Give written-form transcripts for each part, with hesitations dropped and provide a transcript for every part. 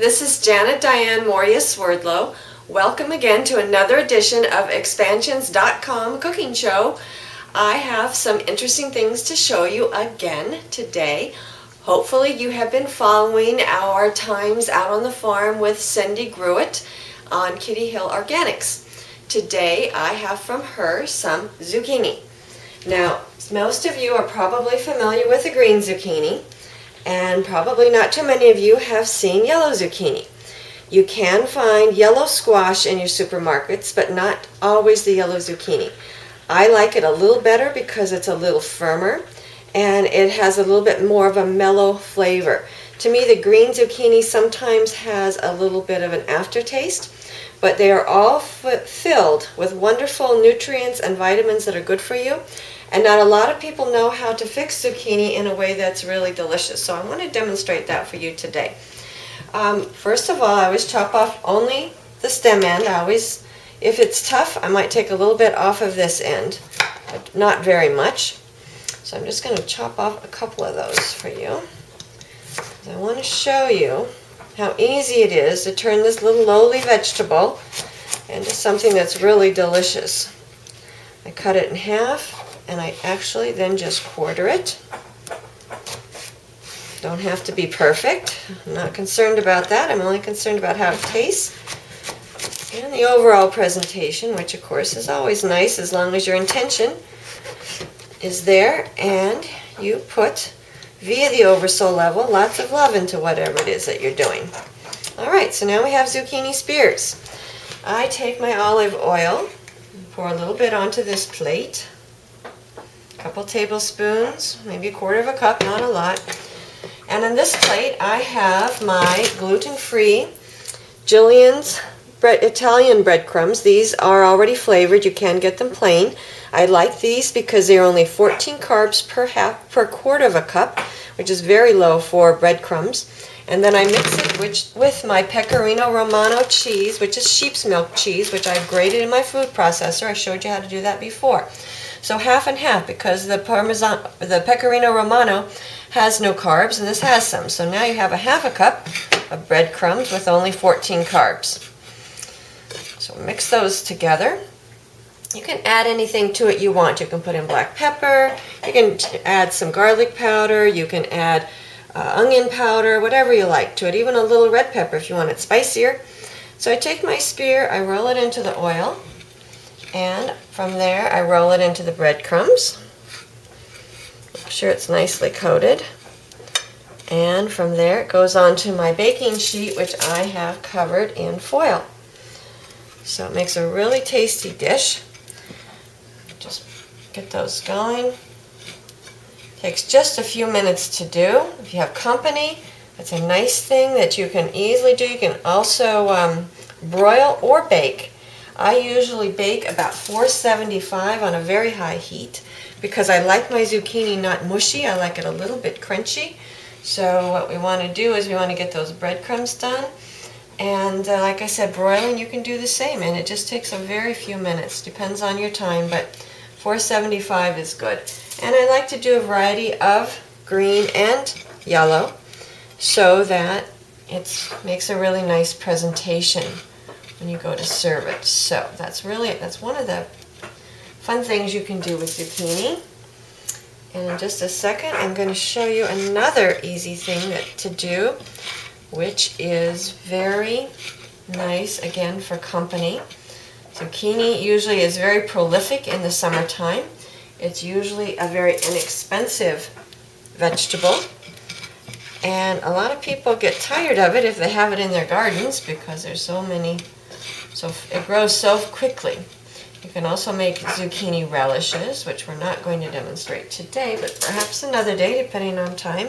this is Janet Diane Moria Swerdlow. Welcome again to another edition of Expansions.com cooking show. I have some interesting things to show you again today. Hopefully you have been following our times out on the farm with Cindy Gruitt on Kitty Hill Organics. Today I have from her some zucchini. Now, most of you are probably familiar with the green zucchini, and probably not too many of you have seen yellow zucchini. You can find yellow squash in your supermarkets, but not always the yellow zucchini. I like it a little better because it's a little firmer and it has a little bit more of a mellow flavor. To me, the green zucchini sometimes has a little bit of an aftertaste, but they are all filled with wonderful nutrients and vitamins that are good for you. And not a lot of people know how to fix zucchini in a way that's really delicious. So I want to demonstrate that for you today. First of all, I always chop off only the stem end. If it's tough, I might take a little bit off of this end, but not very much. So I'm just going to chop off a couple of those for you. I want to show you how easy it is to turn this little lowly vegetable into something that's really delicious. I cut it in half, and I actually then just quarter it. Don't have to be perfect. I'm not concerned about that. I'm only concerned about how it tastes and the overall presentation, which of course is always nice as long as your intention is there and you put, via the oversoul level, lots of love into whatever it is that you're doing. Alright, so now we have zucchini spears. I take my olive oil and pour a little bit onto this plate. A couple tablespoons, maybe a quarter of a cup, not a lot. And on this plate I have my gluten-free Jillian's Italian breadcrumbs. These are already flavored. You can get them plain. I like these because they're only 14 carbs per quarter of a cup, which is very low for breadcrumbs. And then I mix it with my Pecorino Romano cheese, which is sheep's milk cheese, which I've grated in my food processor. I showed you how to do that before. So half and half, because the Pecorino Romano has no carbs and this has some. So now you have a half a cup of breadcrumbs with only 14 carbs. So mix those together. You can add anything to it you want. You can put in black pepper, you can add some garlic powder, you can add onion powder, whatever you like to it, even a little red pepper if you want it spicier. So I take my spear, I roll it into the oil, and from there I roll it into the breadcrumbs. Make sure it's nicely coated. And from there it goes onto my baking sheet, which I have covered in foil. So it makes a really tasty dish. Just get those going. Takes just a few minutes to do. If you have company, it's a nice thing that you can easily do. You can also broil or bake. I usually bake about 475 on a very high heat because I like my zucchini not mushy. I like it a little bit crunchy. So what we want to do is we want to get those breadcrumbs done. And like I said, broiling, you can do the same, and it just takes a very few minutes. Depends on your time, but 475 is good. And I like to do a variety of green and yellow so that it makes a really nice presentation when you go to serve it. So that's one of the fun things you can do with zucchini. And in just a second, I'm going to show you another easy thing to do, which is very nice, again, for company. Zucchini usually is very prolific in the summertime. It's usually a very inexpensive vegetable. And a lot of people get tired of it if they have it in their gardens because there's so many, so it grows so quickly. You can also make zucchini relishes, which we're not going to demonstrate today, but perhaps another day, depending on time.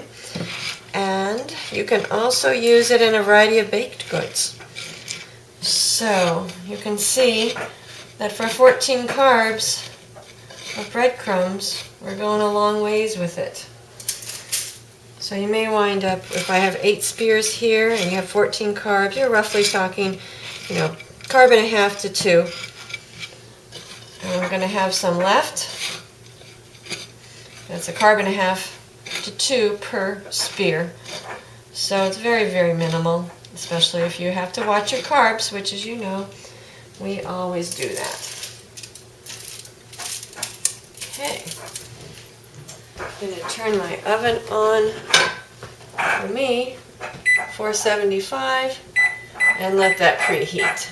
And you can also use it in a variety of baked goods. So you can see that for 14 carbs of breadcrumbs, we're going a long ways with it. So you may wind up, if I have 8 spears here and you have 14 carbs, you're roughly talking, carb and a half to 2. And I'm going to have some left. That's a carb and a half to 2 per spear. So it's very, very minimal. especially if you have to watch your carbs, which, as you know, we always do that. Okay, I'm going to turn my oven on, for me, 475, and let that preheat.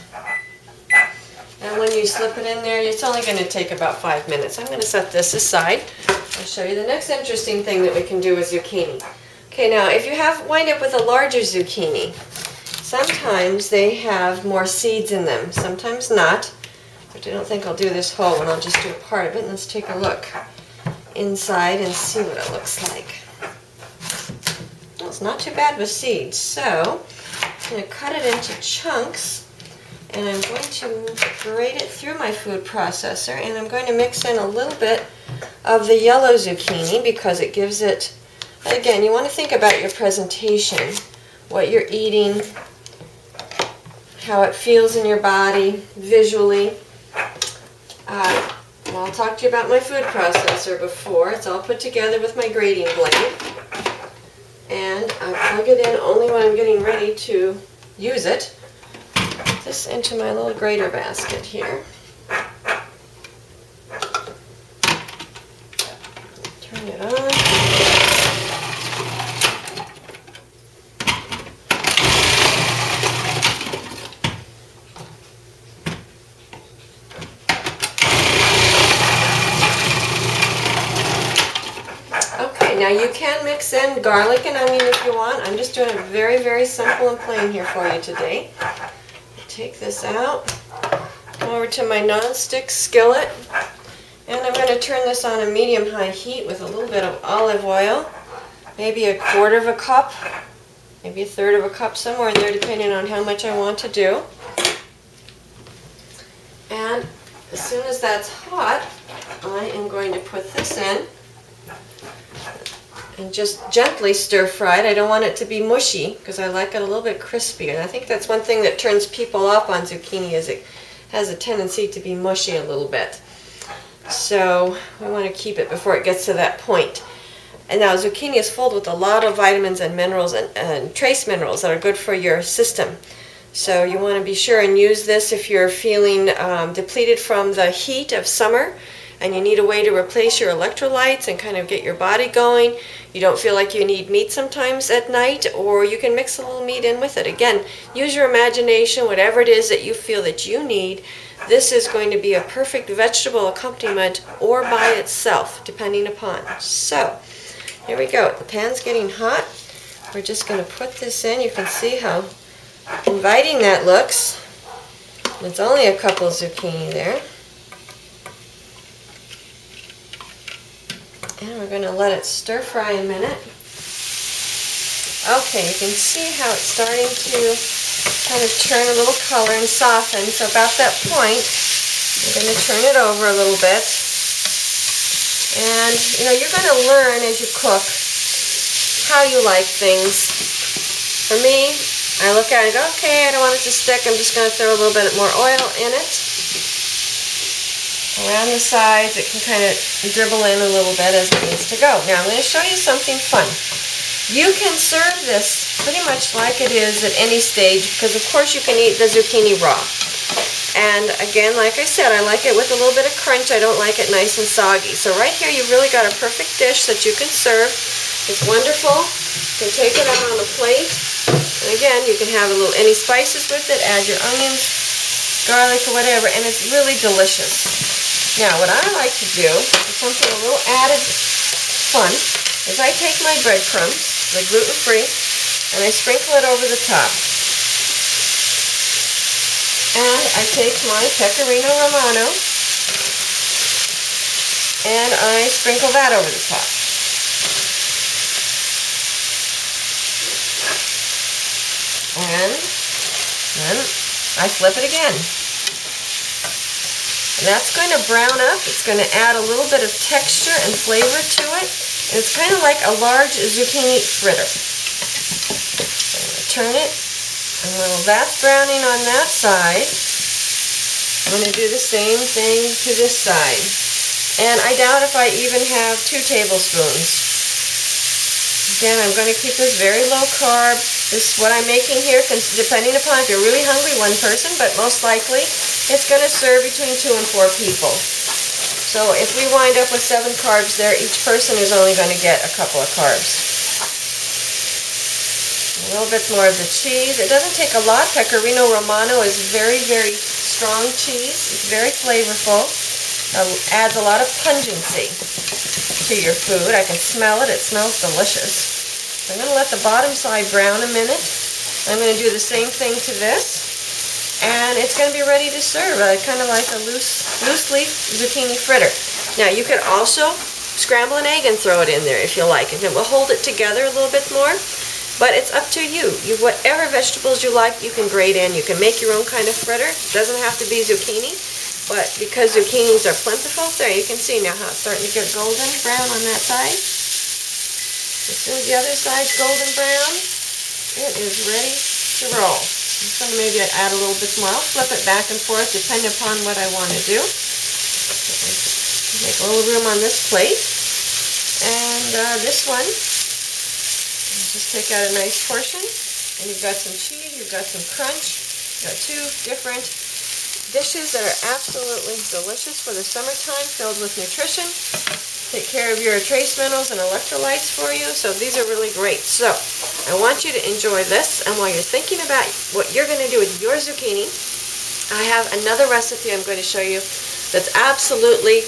And when you slip it in there, it's only going to take about 5 minutes. I'm going to set this aside. I'll show you the next interesting thing that we can do with zucchini. Okay, now if you wind up with a larger zucchini, sometimes they have more seeds in them, sometimes not. But I don't think I'll do this whole one, I'll just do a part of it. And let's take a look inside and see what it looks like. Well, it's not too bad with seeds, so I'm going to cut it into chunks. And I'm going to grate it through my food processor, and I'm going to mix in a little bit of the yellow zucchini because it gives it, again, you want to think about your presentation, what you're eating, how it feels in your body visually. I'll talk to you about my food processor before. It's all put together with my grating blade, and I plug it in only when I'm getting ready to use it. This into my little grater basket here. Turn it on. Okay, now you can mix in garlic and onion if you want. I'm just doing it very, very simple and plain here for you today. Take this out, come over to my non-stick skillet, and I'm going to turn this on a medium-high heat with a little bit of olive oil, maybe a quarter of a cup, maybe a third of a cup, somewhere in there depending on how much I want to do. And as soon as that's hot, I am going to put this in and just gently stir fry it. I don't want it to be mushy because I like it a little bit crispy, and I think that's one thing that turns people off on zucchini is it has a tendency to be mushy a little bit. So we want to keep it before it gets to that point. And now zucchini is filled with a lot of vitamins and minerals and trace minerals that are good for your system. So you want to be sure and use this if you're feeling depleted from the heat of summer and you need a way to replace your electrolytes and kind of get your body going. You don't feel like you need meat sometimes at night, or you can mix a little meat in with it. Again, use your imagination, whatever it is that you feel that you need. This is going to be a perfect vegetable accompaniment or by itself, depending upon. So, here we go. The pan's getting hot. We're just going to put this in. You can see how inviting that looks. It's only a couple zucchini there. And we're going to let it stir fry a minute. Okay, you can see how it's starting to kind of turn a little color and soften. So about that point, I'm going to turn it over a little bit. And, you know, you're going to learn as you cook how you like things. For me, I look at it and go, okay, I don't want it to stick. I'm just going to throw a little bit more oil in it. Around the sides, it can kind of dribble in a little bit as it needs to go. Now I'm going to show you something fun. You can serve this pretty much like it is at any stage because of course you can eat the zucchini raw. And again, like I said, I like it with a little bit of crunch. I don't like it nice and soggy. So right here you've really got a perfect dish that you can serve. It's wonderful. You can take it out on a plate. And again, you can have any spices with it, add your onions, garlic or whatever, and it's really delicious. Now, what I like to do, for something a little added fun, is I take my breadcrumbs, the gluten-free, and I sprinkle it over the top. And I take my pecorino romano, and I sprinkle that over the top. And then I flip it again. And that's going to brown up. It's going to add a little bit of texture and flavor to it. And it's kind of like a large zucchini fritter. So I'm going to turn it. And while that's browning on that side, I'm going to do the same thing to this side. And I doubt if I even have 2 tablespoons. Again, I'm going to keep this very low carb. This, what I'm making here, depending upon if you're really hungry, one person, but most likely it's going to serve between 2 and 4 people. So if we wind up with 7 carbs there, each person is only going to get a couple of carbs. A little bit more of the cheese. It doesn't take a lot. Pecorino Romano is very, very strong cheese. It's very flavorful. Adds a lot of pungency to your food. I can smell it. It smells delicious. So I'm going to let the bottom side brown a minute. I'm going to do the same thing to this. And it's going to be ready to serve. Kind of like a loose leaf zucchini fritter. Now you could also scramble an egg and throw it in there if you like. And it will hold it together a little bit more. But it's up to you. Whatever vegetables you like, you can grate in. You can make your own kind of fritter. It doesn't have to be zucchini. But because zucchinis are plentiful, there you can see now how it's starting to get golden brown on that side. As soon as the other side's golden brown, it is ready to roll. I'm just going to maybe add a little bit more. I'll flip it back and forth depending upon what I want to do. Make a little room on this plate. And this one, just take out a nice portion. And you've got some cheese, you've got some crunch. You've got 2 different dishes that are absolutely delicious for the summertime, filled with nutrition. Take care of your trace minerals and electrolytes for you, so these are really great. So I want you to enjoy this, and while you're thinking about what you're going to do with your zucchini, I have another recipe I'm going to show you that's absolutely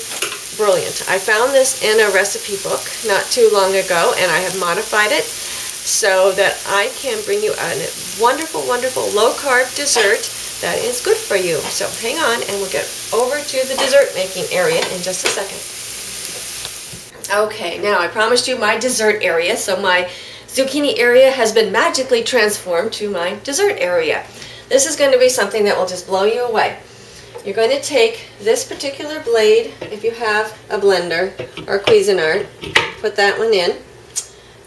brilliant. I found this in a recipe book not too long ago, and I have modified it so that I can bring you a wonderful, wonderful low-carb dessert that is good for you. So hang on, and we'll get over to the dessert making area in just a second. Okay, now I promised you my dessert area, so my zucchini area has been magically transformed to my dessert area. This is going to be something that will just blow you away. You're going to take this particular blade, if you have a blender or Cuisinart, put that one in,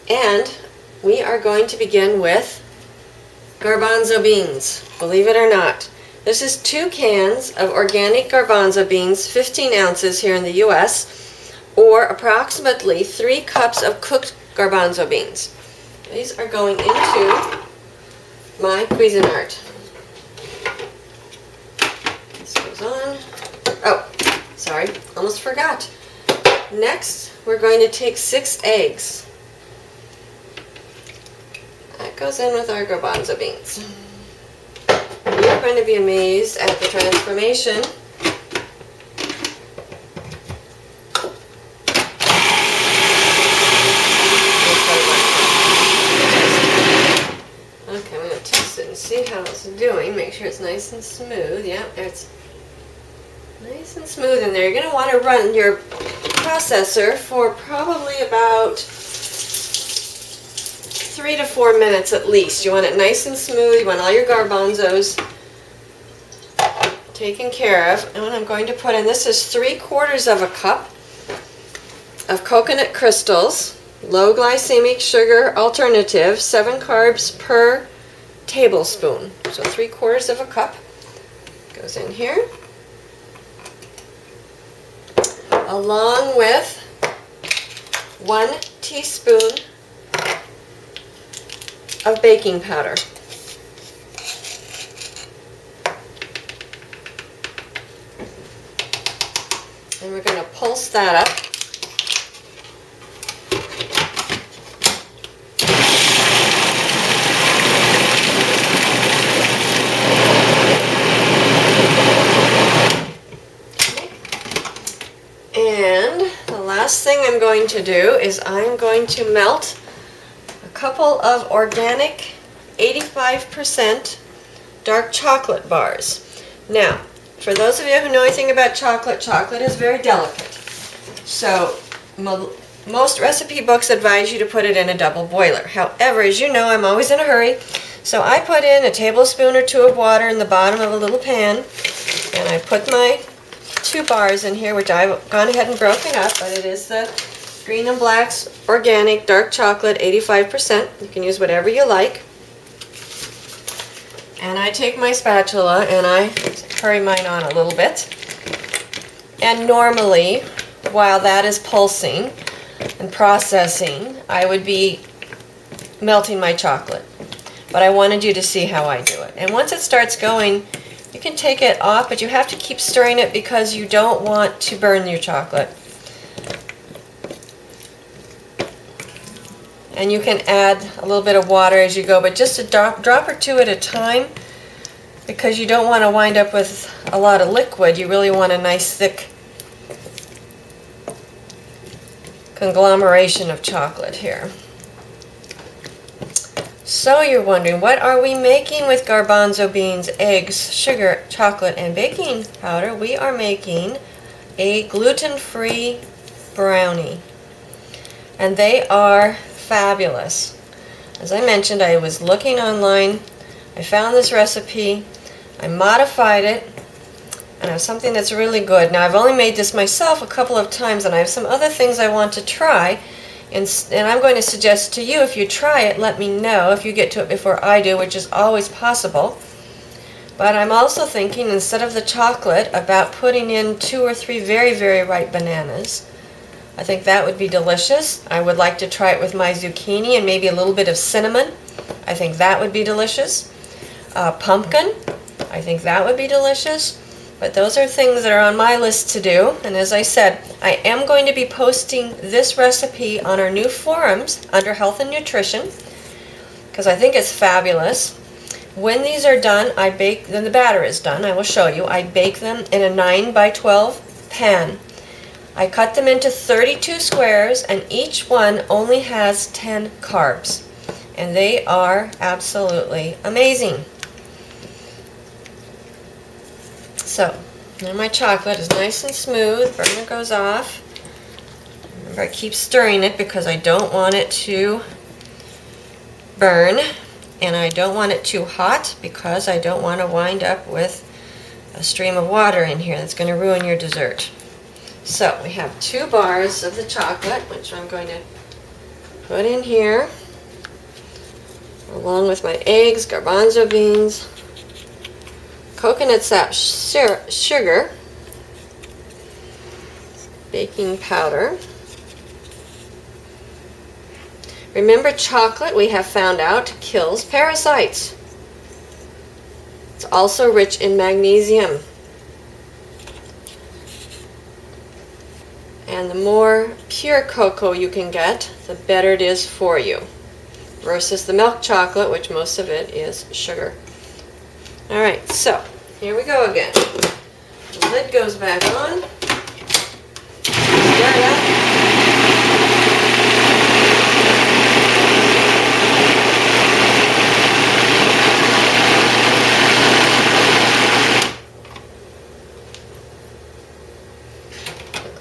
and we are going to begin with garbanzo beans, believe it or not. This is 2 cans of organic garbanzo beans, 15 ounces here in the US, or approximately 3 cups of cooked garbanzo beans. These are going into my Cuisinart. This goes on. Oh, sorry, almost forgot. Next, we're going to take 6 eggs. That goes in with our garbanzo beans. You're going to be amazed at the transformation. Okay, I'm going to test it and see how it's doing. Make sure it's nice and smooth. Yep, it's nice and smooth in there. You're going to want to run your processor for probably about 3 to 4 minutes at least. You want it nice and smooth. You want all your garbanzos taken care of. And what I'm going to put in, this is 3/4 of a cup of coconut crystals, low glycemic sugar alternative, 7 carbs per tablespoon. So 3/4 of a cup goes in here, along with 1 teaspoon of baking powder. And we're going to pulse that up. And the last thing I'm going to do is I'm going to melt a couple of organic 85% dark chocolate bars. Now, for those of you who know anything about chocolate, chocolate is very delicate. So most recipe books advise you to put it in a double boiler. However, as you know, I'm always in a hurry. So I put in a tablespoon or 2 of water in the bottom of a little pan, and I put my 2 bars in here, which I've gone ahead and broken up, but it is the Green and Black's organic dark chocolate, 85%. You can use whatever you like. And I take my spatula and I hurry mine on a little bit. And normally, while that is pulsing and processing, I would be melting my chocolate. but I wanted you to see how I do it. And once it starts going, you can take it off, but you have to keep stirring it because you don't want to burn your chocolate. And you can add a little bit of water as you go, but just a drop or two at a time, because you don't want to wind up with a lot of liquid. You really want a nice thick conglomeration of chocolate here. So you're wondering, what are we making with garbanzo beans, eggs, sugar, chocolate, and baking powder? We are making a gluten-free brownie. And they are fabulous. As I mentioned, I was looking online, I found this recipe, I modified it, and I have something that's really good. Now I've only made this myself a couple of times, and I have some other things I want to try, and I'm going to suggest to you, if you try it, let me know if you get to it before I do, which is always possible. But I'm also thinking, instead of the chocolate, about putting in 2 or 3 very, very ripe bananas. I think that would be delicious. I would like to try it with my zucchini and maybe a little bit of cinnamon. I think that would be delicious. Pumpkin, I think that would be delicious. But those are things that are on my list to do. And as I said, I am going to be posting this recipe on our new forums under Health and Nutrition, because I think it's fabulous. When these are done, then the batter is done, I will show you. I bake them in a 9 by 12 pan. I cut them into 32 squares, and each one only has 10 carbs. And they are absolutely amazing. So, now my chocolate is nice and smooth, burner goes off. Remember, I keep stirring it because I don't want it to burn, and I don't want it too hot because I don't want to wind up with a stream of water in here that's going to ruin your dessert. So, we have 2 bars of the chocolate, which I'm going to put in here, along with my eggs, garbanzo beans, coconut sap sugar, baking powder. Remember, chocolate, we have found out, kills parasites. It's also rich in magnesium. And the more pure cocoa you can get, the better it is for you, versus the milk chocolate, which most of it is sugar. Alright, so here we go again. The lid goes back on. Stir it up.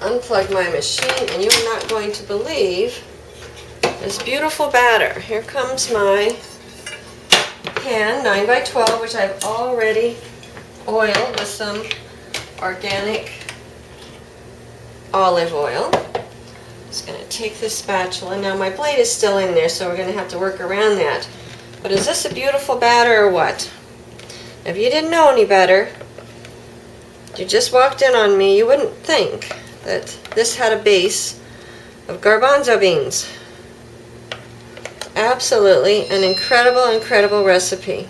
Unplug my machine, and you're not going to believe this beautiful batter. Here comes my pan, 9 by 12, which I've already oiled with some organic olive oil. I'm just going to take this spatula. Now my blade is still in there, so we're going to have to work around that. But is this a beautiful batter or what? If you didn't know any better, you just walked in on me, you wouldn't think that this had a base of garbanzo beans. Absolutely an incredible, incredible recipe.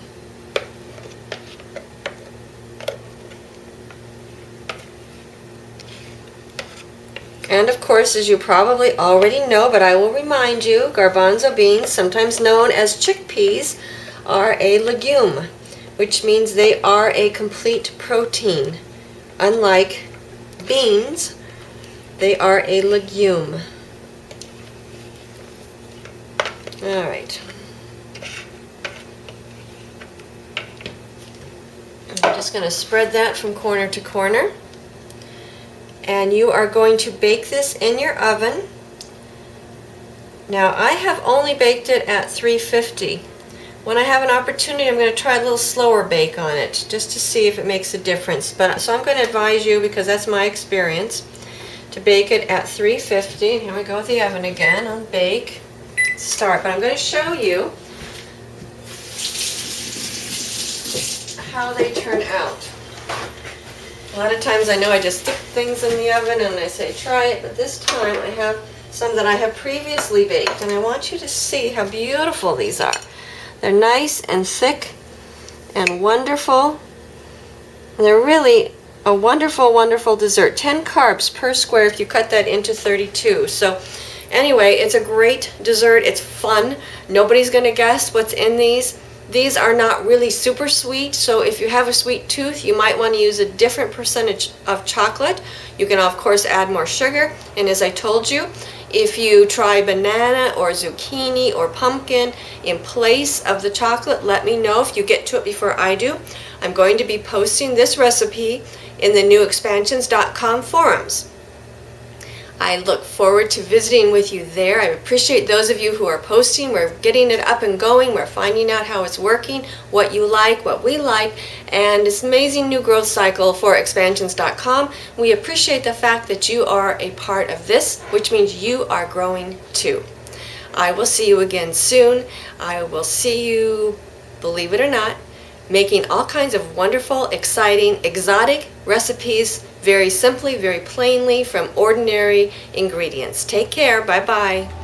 And of course, as you probably already know, but I will remind you, garbanzo beans, sometimes known as chickpeas, are a legume, which means they are a complete protein. Unlike beans, they are a legume. Alright. I'm just going to spread that from corner to corner. And you are going to bake this in your oven. Now, I have only baked it at 350. When I have an opportunity, I'm going to try a little slower bake on it, just to see if it makes a difference. So I'm going to advise you, because that's my experience, to bake it at 350. And here we go with the oven again on bake. Start, but I'm going to show you how they turn out. A lot of times I know I just stick things in the oven and I say try it, but this time I have some that I have previously baked, and I want you to see how beautiful these are. They're nice and thick and wonderful. They're really a wonderful, wonderful dessert. 10 carbs per square if you cut that into 32. So anyway, it's a great dessert. It's fun. Nobody's going to guess what's in these. These are not really super sweet, so if you have a sweet tooth, you might want to use a different percentage of chocolate. You can, of course, add more sugar. And as I told you, if you try banana or zucchini or pumpkin in place of the chocolate, let me know if you get to it before I do. I'm going to be posting this recipe in the newexpansions.com forums. I look forward to visiting with you there. I appreciate those of you who are posting. We're getting it up and going. We're finding out how it's working, what you like, what we like, and it's an amazing new growth cycle for expansions.com. We appreciate the fact that you are a part of this, which means you are growing too. I will see you again soon. I will see you, believe it or not, making all kinds of wonderful, exciting, exotic recipes very simply, very plainly from ordinary ingredients. Take care. Bye-bye.